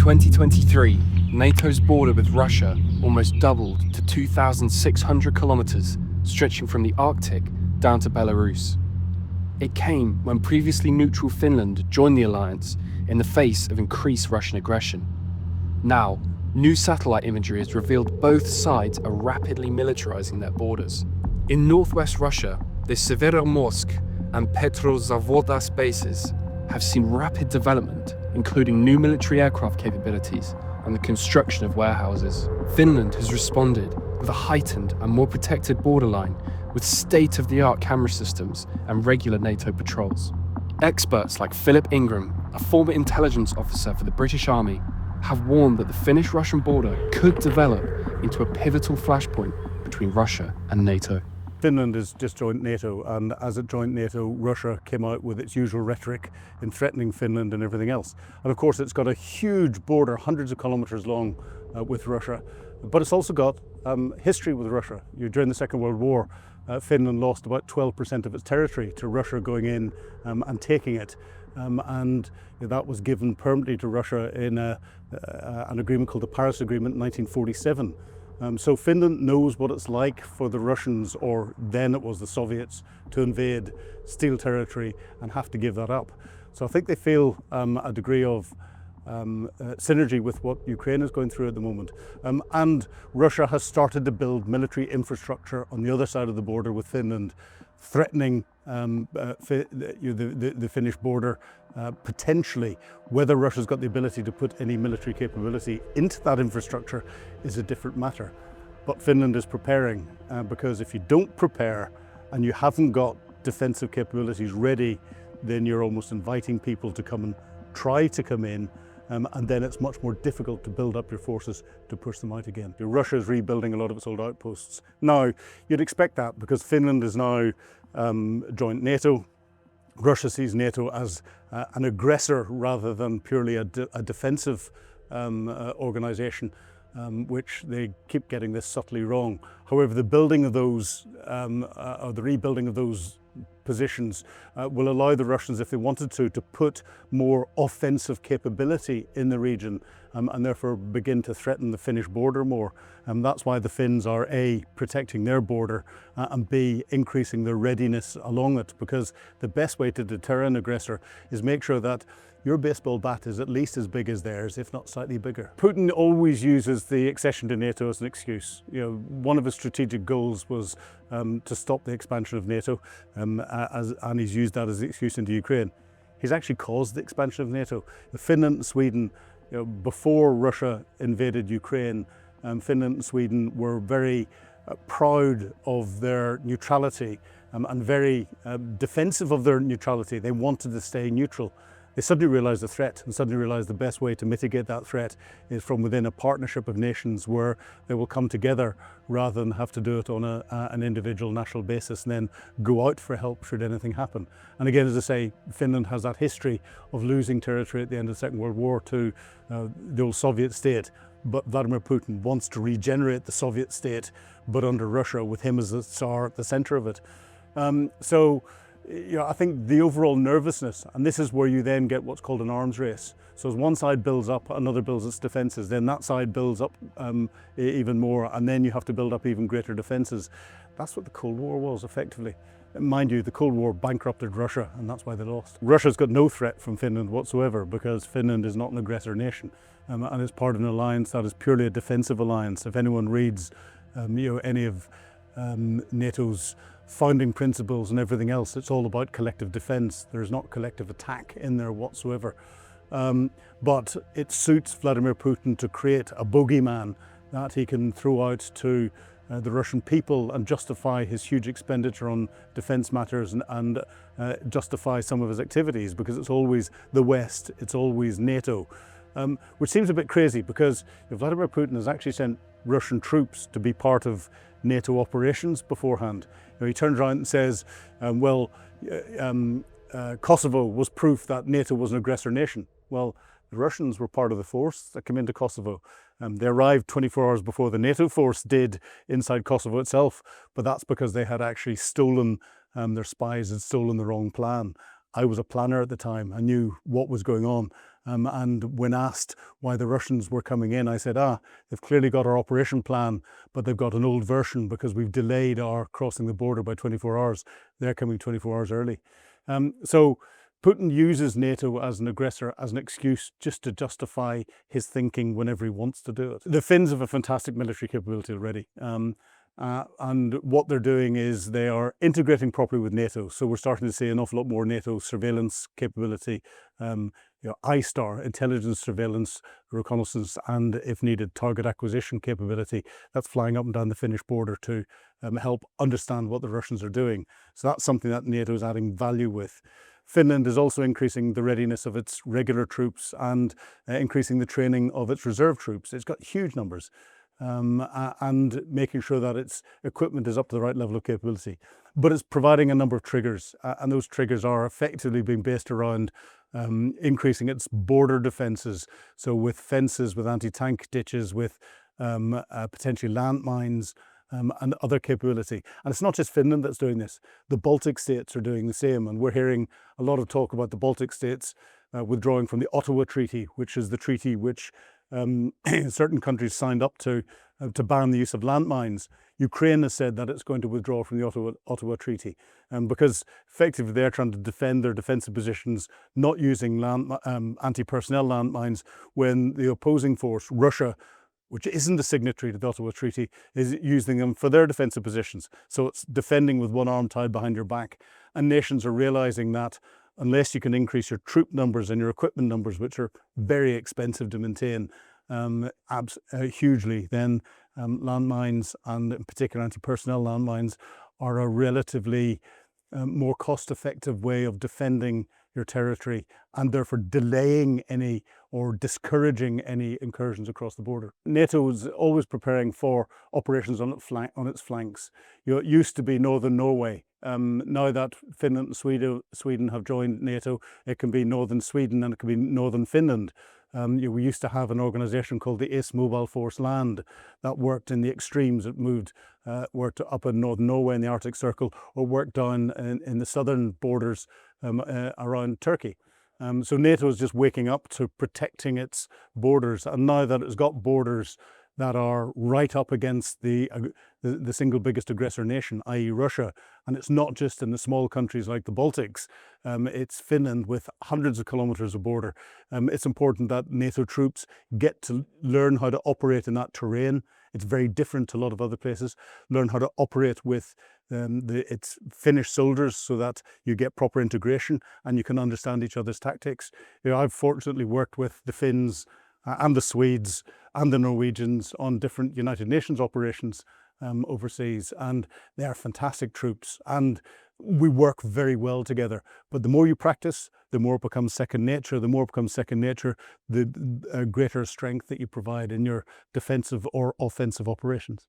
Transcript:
2023, NATO's border with Russia almost doubled to 2,600 kilometers, stretching from the Arctic down to Belarus. It came when previously neutral Finland joined the alliance in the face of increased Russian aggression. Now, new satellite imagery has revealed both sides are rapidly militarizing their borders. In northwest Russia, the Severomorsk and Petrozavodsk bases have seen rapid development, including new military aircraft capabilities and the construction of warehouses. Finland has responded with a heightened and more protected borderline with state-of-the-art camera systems and regular NATO patrols. Experts like Philip Ingram, a former intelligence officer for the British Army, have warned that the Finnish-Russian border could develop into a pivotal flashpoint between Russia and NATO. Finland has just joined NATO, and as it joined NATO, Russia came out with its usual rhetoric in threatening Finland and everything else. And of course, it's got a huge border, hundreds of kilometers long, with Russia, but it's also got history with Russia. During the Second World War, Finland lost about 12% of its territory to Russia going in and taking it. And that was given permanently to Russia in an agreement called the Paris Agreement in 1947. So Finland knows what it's like for the Russians, or then it was the Soviets, to invade, steal territory and have to give that up. So I think they feel a degree of synergy with what Ukraine is going through at the moment. And Russia has started to build military infrastructure on the other side of the border with Finland, threatening the Finnish border potentially. Whether Russia's got the ability to put any military capability into that infrastructure is a different matter. But Finland is preparing, because if you don't prepare and you haven't got defensive capabilities ready, then you're almost inviting people to come and try to come in, and then it's much more difficult to build up your forces to push them out again. Russia is rebuilding a lot of its old outposts. Now, you'd expect that because Finland is now joined NATO. Russia sees NATO as an aggressor rather than purely a defensive organisation, which they keep getting this subtly wrong. However, the building of those, or the rebuilding of those positions will allow the Russians, if they wanted to put more offensive capability in the region, and therefore begin to threaten the Finnish border more. That's why the Finns are A, protecting their border, and B, increasing their readiness along it, because the best way to deter an aggressor is make sure that your baseball bat is at least as big as theirs, if not slightly bigger. Putin always uses the accession to NATO as an excuse. One of his strategic goals was to stop the expansion of NATO, and he's used that as the excuse into Ukraine. He's actually caused the expansion of NATO. Finland and Sweden, before Russia invaded Ukraine, Finland and Sweden were very proud of their neutrality, and very defensive of their neutrality. They wanted to stay neutral. They suddenly realised the threat, and suddenly realised the best way to mitigate that threat is from within a partnership of nations where they will come together rather than have to do it on an individual national basis and then go out for help should anything happen. And again, as I say, Finland has that history of losing territory at the end of the Second World War to the old Soviet state. But Vladimir Putin wants to regenerate the Soviet state, but under Russia, with him as the Tsar at the centre of it. I think the overall nervousness, and this is where you then get what's called an arms race. So as one side builds up, another builds its defences, then that side builds up even more, and then you have to build up even greater defences. That's what the Cold War was, effectively. Mind you, the Cold War bankrupted Russia, and that's why they lost. Russia's got no threat from Finland whatsoever, because Finland is not an aggressor nation, and it's part of an alliance that is purely a defensive alliance. If anyone reads any of NATO's founding principles and everything else, it's all about collective defence. There's not collective attack in there whatsoever. But it suits Vladimir Putin to create a bogeyman that he can throw out to the Russian people and justify his huge expenditure on defence matters, and justify some of his activities, because it's always the West, it's always NATO. Which seems a bit crazy, because Vladimir Putin has actually sent Russian troops to be part of NATO operations beforehand. He turns around and says, Kosovo was proof that NATO was an aggressor nation. Well, the Russians were part of the force that came into Kosovo. They arrived 24 hours before the NATO force did inside Kosovo itself, but that's because they had actually stolen, their spies had stolen the wrong plan. I was a planner at the time. I knew what was going on. And when asked why the Russians were coming in, I said, they've clearly got our operation plan, but they've got an old version because we've delayed our crossing the border by 24 hours. They're coming 24 hours early. So Putin uses NATO as an aggressor, as an excuse just to justify his thinking whenever he wants to do it. The Finns have a fantastic military capability already. And what they're doing is they are integrating properly with NATO. So we're starting to see an awful lot more NATO surveillance capability, ISTAR, intelligence, surveillance, reconnaissance, and if needed, target acquisition capability. That's flying up and down the Finnish border to help understand what the Russians are doing. So that's something that NATO is adding value with. Finland is also increasing the readiness of its regular troops and increasing the training of its reserve troops. It's got huge numbers. And making sure that its equipment is up to the right level of capability. But it's providing a number of triggers, and those triggers are effectively being based around increasing its border defences. So with fences, with anti-tank ditches, with potentially landmines, and other capability. And it's not just Finland that's doing this. The Baltic states are doing the same, and we're hearing a lot of talk about the Baltic states withdrawing from the Ottawa Treaty, which is the treaty which certain countries signed up to ban the use of landmines. Ukraine has said that it's going to withdraw from the Ottawa Treaty because effectively they're trying to defend their defensive positions, not using anti-personnel landmines, when the opposing force, Russia, which isn't a signatory to the Ottawa Treaty, is using them for their defensive positions. So it's defending with one arm tied behind your back. And nations are realizing that unless you can increase your troop numbers and your equipment numbers, which are very expensive to maintain hugely, then landmines, and in particular anti-personnel landmines, are a relatively more cost-effective way of defending your territory and therefore delaying any or discouraging any incursions across the border. NATO is always preparing for operations on its flanks. It used to be northern Norway. Now that Finland and Sweden have joined NATO, it can be northern Sweden and it can be northern Finland. We used to have an organisation called the Ace Mobile Force Land that worked in the extremes. It worked up in northern Norway in the Arctic Circle, or worked down in the southern borders around Turkey. So NATO is just waking up to protecting its borders, and now that it's got borders that are right up against the single biggest aggressor nation, i.e. Russia, and it's not just in the small countries like the Baltics, it's Finland with hundreds of kilometres of border. It's important that NATO troops get to learn how to operate in that terrain. It's very different to a lot of other places. Learn how to operate with its Finnish soldiers so that you get proper integration and you can understand each other's tactics. I've fortunately worked with the Finns and the Swedes and the Norwegians on different United Nations operations overseas, and they are fantastic troops and we work very well together. But the more you practice, the more it becomes second nature. The more it becomes second nature, the greater strength that you provide in your defensive or offensive operations.